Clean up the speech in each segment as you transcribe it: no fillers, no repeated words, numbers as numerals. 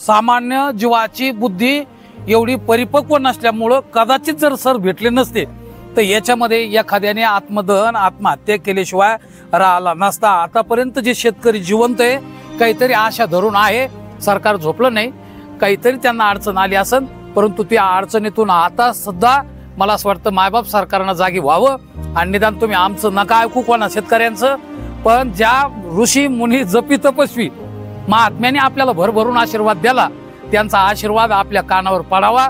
सामान्य जीवाची बुद्धी एवढी परिपक्व नसल्यामुळं कदाचित जर सर भेटले नसते तर याच्यामध्ये एखाद्याने आत्मदहन आत्महत्या केल्याशिवाय राहिला नसता। आतापर्यंत जे शेतकरी जिवंत आहे, काहीतरी आशा धरून आहे, सरकार झोपलं नाही, काहीतरी त्यांना अडचण आली असेल, परंतु त्या अडचणीतून आता सुद्धा मला असं वाटतं मायबाप सरकारनं जागी व्हावं आणि निदान तुम्ही आमचं नका ऐकू कोणा शेतकऱ्यांचं, पण ज्या ऋषी मुनी जपी तपस्वी महात्म्याने आपल्याला भरभरून आशीर्वाद दिला त्यांचा आशीर्वाद आपल्या कानावर पडावा।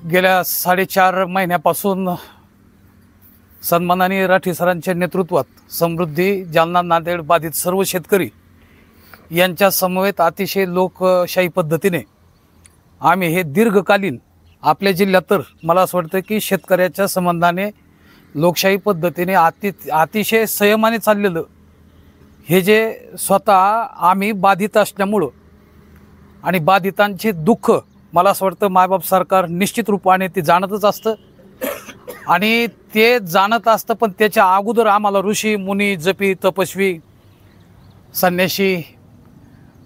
गेल्या 4.5 महिन्यापासून सन्माननीय राठी सरांच्या नेतृत्वात समृद्धी जालना नांदेड बाधित सर्व शेतकरी यांच्या समवेत अतिशय लोकशाही पद्धतीने आम्ही हे दीर्घकालीन आपल्या जिल्ह्यात तर मला असं वाटतं की शेतकऱ्याच्या संबंधाने लोकशाही पद्धतीने अतिशय संयमाने चाललेलं हे जे स्वतः आम्ही बाधित असल्यामुळं आणि बाधितांचे दुःख मला असं वाटतं मायबाप सरकार निश्चित रूपाने ते जाणतच असतं आणि ते जाणत असतं, पण त्याच्या अगोदर आम्हाला ऋषी मुनी जपी तपस्वी संन्यासी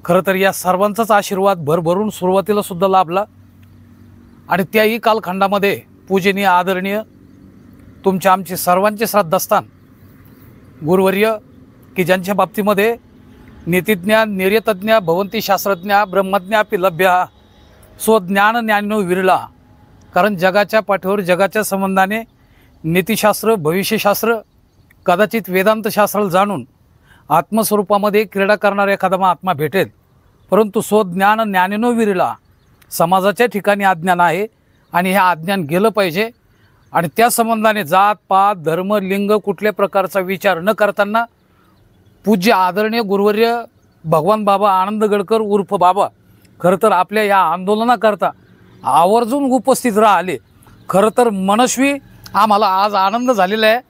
खरं तर या सर्वांचाच आशीर्वाद भरभरून सुरुवातीला सुद्धा लाभला आणि त्याही कालखंडामध्ये पूजनीय आदरणीय तुमच्या आमचे सर्वांचे श्रद्धास्थान गुरुवर्य की ज्यांच्या बाबतीमध्ये नीतिज्ञ निर्यतज्ञ भवंती शास्त्रज्ञ ब्रह्मज्ञापि लभ्य स्वज्ञान ज्ञानो विरला। कारण जगाच्या पाठीवर जगाच्या संबंधाने नीतिशास्त्र भविष्यशास्त्र कदाचित वेदांतशास्त्राला जाणून आत्मस्वरूपामध्ये क्रीडा करणारा एखादा महात्मा भेटेल, परंतु स्वज्ञान ज्ञानेनो विरला। समाजाच्या ठिकाणी अज्ञान आहे आणि हे अज्ञान गेलं पाहिजे आणि त्या संबंधाने जात पात धर्म लिंग कुठल्या प्रकारचा विचार न करताना पूज्य आदरणीय गुरुवर्य भगवान बाबा आनंद गडकर उर्फ बाबा खरं तर आपल्या या आंदोलनाकरता आवर्जून उपस्थित राहिले। खरं तर मनस्वी आम्हाला आज आनंद झालेला आहे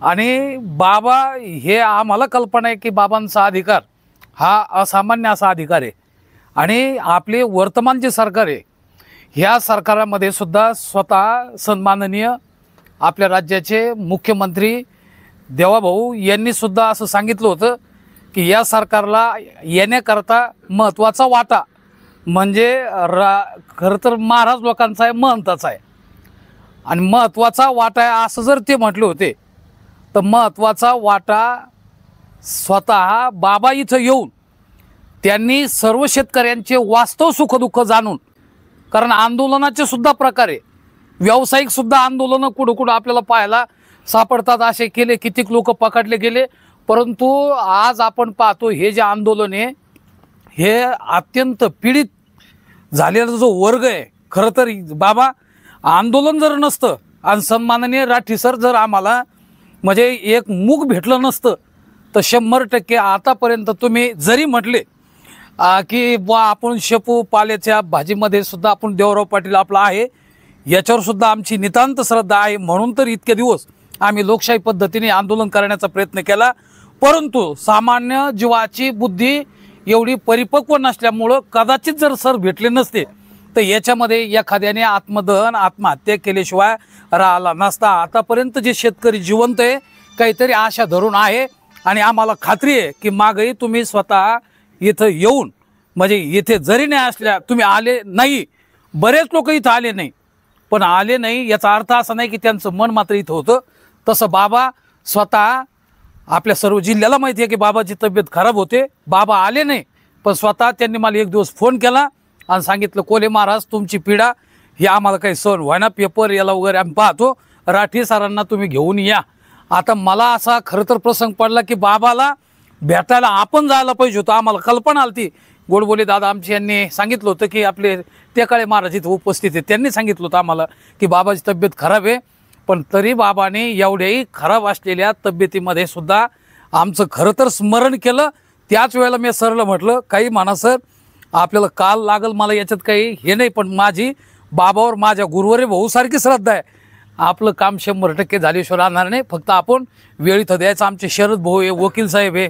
आणि बाबा हे आम्हाला कल्पना आहे की बाबांचा अधिकार हा असामान्य असा अधिकार आहे आणि आपले वर्तमान जे सरकार आहे ह्या सरकारामध्ये सुद्धा स्वतः सन्माननीय आपल्या राज्याचे मुख्यमंत्री देवाभाऊ यांनी सुद्धा असं सांगितलं होतं की या सरकारला येण्याकरता महत्त्वाचा वाटा म्हणजे खरं तर महाराज लोकांचा आहे, महंताचा आहे आणि महत्त्वाचा वाटा आहे असं जर ते म्हटले होते तर महत्त्वाचा वाटा स्वतः बाबा इथं येऊन त्यांनी सर्व शेतकऱ्यांचे वास्तव सुखदुःख जाणून, कारण आंदोलनाचे सुद्धा प्रकार आहे, व्यावसायिक सुद्धा आंदोलनं कुठं आपल्याला पाहायला सापडतात, असे केले कितीक लोक पकडले गेले, परंतु आज आपण पाहतो हे जे आंदोलन आहे हे अत्यंत पीडित झालेला जो वर्ग आहे। खरं तर बाबा आंदोलन जर नसतं आणि सन्माननीय राठी सर जर आम्हाला म्हणजे एक मूग भेटलं नसतं तर 100% आतापर्यंत तुम्ही जरी म्हटले की बा आपण शेपू पाल्याच्या भाजीमध्ये सुद्धा आपण देवराव पाटील आपला आहे याच्यावर सुद्धा आमची नितांत श्रद्धा आहे, म्हणून तर इतके दिवस आम्ही लोकशाही पद्धतीने आंदोलन करण्याचा प्रयत्न केला, परंतु सामान्य जीवाची बुद्धी एवढी परिपक्व नसल्यामुळं कदाचित जर सर भेटले नसते तर याच्यामध्ये एखाद्याने आत्मदहन आत्महत्या केल्याशिवाय राहिला नसता। आतापर्यंत जे शेतकरी जिवंत आहे, काहीतरी आशा धरून आहे आणि आम्हाला खात्री आहे की मागही तुम्ही स्वतः इथं येऊन म्हणजे इथे जरी नाही असल्या तुम्ही आले नाही, बरेच लोक इथं आले नाही, पण आले नाही याचा अर्थ असा नाही की त्यांचं मन मात्र इथं होतं। तसं बाबा स्वतः आपल्या सर्व जिल्ह्याला माहिती आहे की बाबाची तब्येत खराब होते, बाबा आले नाही, पण स्वतः त्यांनी मला एक दिवस फोन केला आणि सांगितलं कोले महाराज तुमची पीडा ही आम्हाला काही सहन व्हायना, पेपर याला वगैरे आम्ही पाहतो, राठी सरांना तुम्ही घेऊन या। आता मला असा खरं तर प्रसंग पडला की बाबाला भेटायला आपण जायला पाहिजे होतं, आम्हाला कल्पना आली। गोडबोले दादा आमची यांनी सांगितलं होतं की आपले टेकाळे महाराज इथं उपस्थित आहेत, त्यांनी सांगितलं होतं आम्हाला की बाबाची तब्येत खराब आहे, पण तरी बाबाने एवढ्याही खराब असलेल्या तब्येतीमध्ये सुद्धा आमचं खरं तर स्मरण केलं। त्याच वेळेला मी सरला म्हटलं काही म्हणा सर आपल्याला काल लागल, मला याच्यात काही हे नाही, पण माझी बाबावर माझ्या गुरुवारी भाऊसारखी श्रद्धा आहे, आपलं काम 100% झाल्याशिवाय राहणार नाही, फक्त आपण वेळ इथं द्यायचं। आमचे शरद भाऊ आहे, वकील साहेब आहे,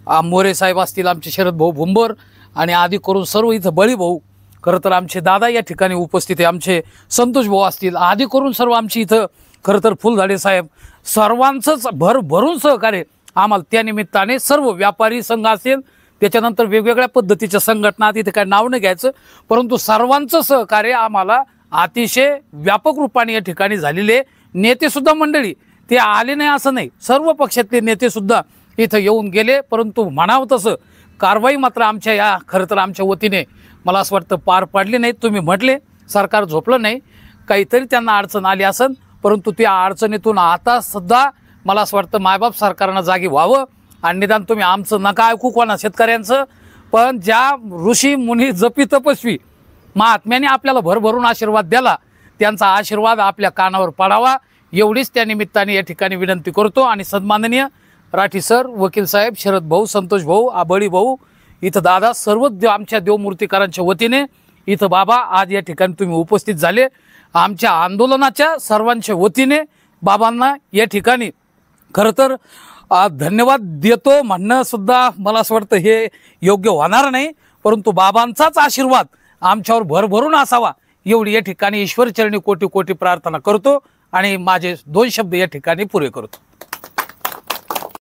मोरे साहेब असतील, आमचे शरद भाऊ भुंबर आणि आदी करून सर्व इथं बळी भाऊ, खरं तर आमचे दादा या ठिकाणी उपस्थित आहे, आमचे संतोष भाऊ असतील, आदी करून सर्व आमची इथं खरं तर फुलझाडे साहेब सर्वांचंच भरभरून सहकार्य आम्हाला त्या निमित्ताने सर्व व्यापारी संघ असेल, त्याच्यानंतर वेगवेगळ्या पद्धतीच्या संघटना, तिथे काय नाव नाही घ्यायचं, परंतु सर्वांचं सहकार्य आम्हाला अतिशय व्यापक रूपाने या ठिकाणी झालेले. नेतेसुद्धा मंडळी ते आले नाही असं नाही, सर्व पक्षातले नेतेसुद्धा इथं येऊन गेले, परंतु म्हणावं तसं कारवाई मात्र आमच्या या खरं तर आमच्या वतीने मला असं वाटतं पार पाडली नाही. तुम्ही म्हटले सरकार झोपलं नाही, काहीतरी त्यांना अडचण आली असेल, परंतु त्या अडचणीतून आता सुद्धा मला असं वाटतं मायबाप सरकारनं जागी व्हावं आणि निदान तुम्ही आमचं नका ऐकू कोणा शेतकऱ्यांचं, पण ज्या ऋषी मुनी जपी तपस्वी महात्म्याने आपल्याला भरभरून आशीर्वाद दिला, त्यांचा आशीर्वाद आपल्या कानावर पडावा एवढीच त्या निमित्ताने या ठिकाणी विनंती करतो. आणि सन्माननीय राठी सर, वकील साहेब, शरद भाऊ, संतोष भाऊ, आबळी भाऊ, इथं दादा, सर्व आमच्या देवमूर्तीकारांच्या वतीने इथं बाबा आज या ठिकाणी तुम्ही उपस्थित झाले. आमच्या आंदोलनाच्या सर्वांच्या वतीने बाबांना या ठिकाणी खरं तर धन्यवाद देतो म्हणणं सुद्धा मला असं वाटतं हे योग्य होणार नाही, परंतु बाबांचाच आशीर्वाद आमच्यावर भरभरून असावा एवढी या ठिकाणी ईश्वरचरणी कोटी कोटी प्रार्थना करतो आणि माझे 2 शब्द या ठिकाणी पुरे करतो.